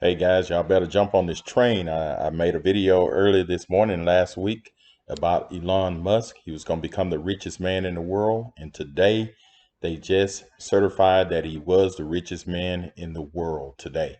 Hey guys, y'all better jump on this train. I made a video earlier this morning, last week, about Elon Musk. He was going to become the richest man in the world. And today, they just certified that he was the richest man in the world today.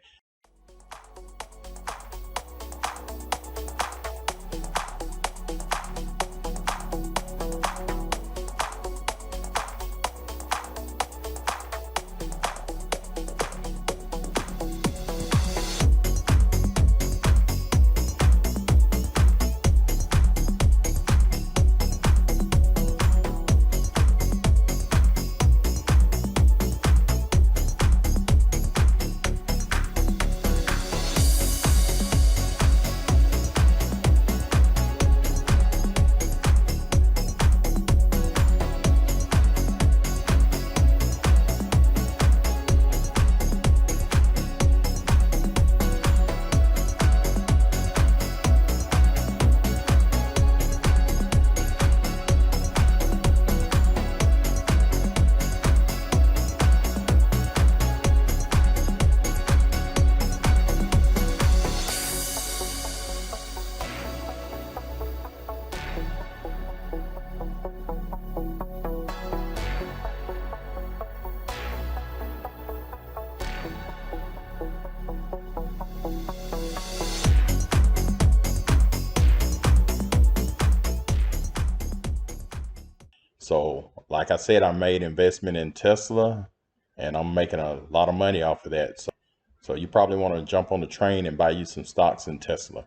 So, like I said, I made investment in Tesla and I'm making a lot of money off of that. So you probably want to jump on the train and buy you some stocks in Tesla.